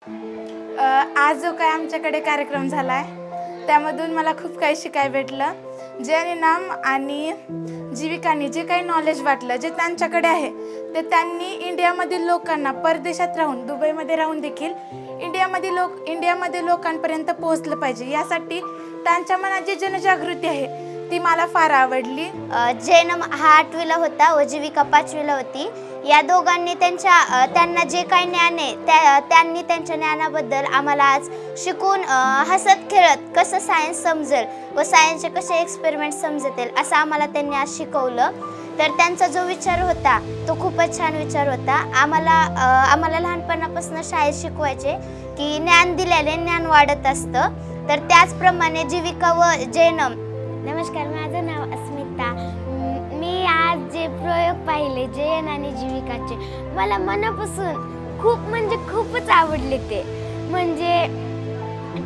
आज जो काय आमच्याकडे कार्यक्रम झाला आहे त्यामधून मला खूप काही शिकायला भेटलं. जयनिनाम आणि जीविकांनी जे काही नॉलेज वाटलं, जे त्यांच्याकडे आहे ते त्यांनी इंडियामधील लोकांना, परदेशात राहून, दुबईमध्ये राहून देखील इंडियामध्ये लोकांपर्यंत पोहोचलं पाहिजे, यासाठी त्यांच्या मनात जी जनजागृती आहे ती मला फार आवडली. जयनम हा 8वीला होता व जीविका 5वीला होती. या दोघांनी त्यांना जे काही ज्ञान आहे त्यांनी त्यांच्या ज्ञानाबद्दल आम्हाला आज शिकून हसत खेळत कसं सायन्स समजेल व सायन्सचे कसे एक्सपेरिमेंट समजतील असं आम्हाला त्यांनी आज शिकवलं. तर त्यांचा जो विचार होता तो खूपच छान विचार होता. आम्हाला लहानपणापासून शाळेत शिकवायचे की ज्ञान दिल्याने ज्ञान वाढत असतं. तर त्याचप्रमाणे जीविका व जयनम. नमस्कार, माझं नाव अस्मिता. मी आज जे प्रयोग पाहिले जयन आणि जीविकाचे, मला मनापासून खूपच आवडले. ते म्हणजे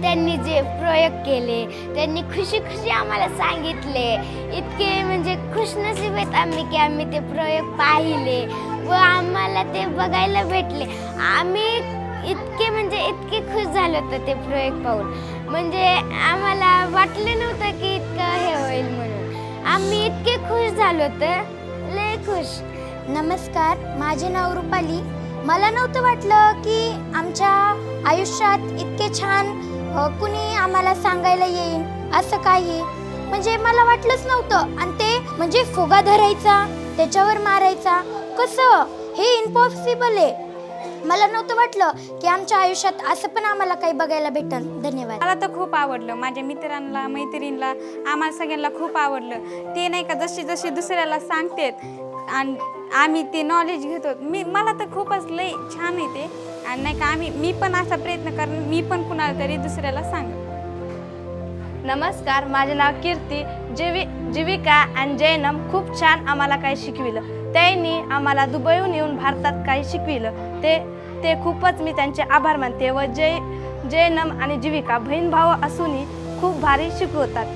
त्यांनी जे प्रयोग केले, त्यांनी खुशी आम्हाला सांगितले. इतके म्हणजे खुशनसीब आहेत आम्ही की आम्ही ते प्रयोग पाहिले व आम्हाला ते बघायला भेटले. आम्ही इतके खुश झालो होतो ते प्रयोग पाहून. म्हणजे आम्हाला वाटलं नव्हतं की इतकं हे होईल म्हणून. आम्ही इतके खुश झालो होतो, लय खुश. नमस्कार, माझे नाव रुपाली. मला नव्हतं वाटलं की आमच्या आयुष्यात इतके छान कुणी आम्हाला सांगायला येईल असं काही. म्हणजे मला वाटलंच नव्हतं. आणि ते म्हणजे फुगा धरायचा, त्याच्यावर मारायचा, कसं हे इम्पॉसिबल आहे. मला नव्हतं वाटलं की आमच्या आयुष्यात असं पण आम्हाला काही बघायला भेटल. धन्यवाद. मला तर खूप आवडलं. माझ्या मित्रांना, मैत्रिणींना, आम्हाला सगळ्यांना खूप आवडलं. ते नाही का जशी दुसऱ्याला सांगतात आणि आम्ही ते नॉलेज घेतो. मला तर खूपच लय छान आहे ते. आणि नाही का मी पण असा प्रयत्न करेन, मी पण कुणाला तरी दुसऱ्याला सांग. नमस्कार, माझे नाव कीर्ती. जीविका आणि जयनम खूप छान आम्हाला काही शिकविलं. त्यांनी आम्हाला दुबईहून येऊन भारतात काही शिकविलं. ते खूपच मी त्यांचे आभार मानते. व जयनम आणि जीविका बहीण भाऊ असूनही खूप भारी शिकवतात.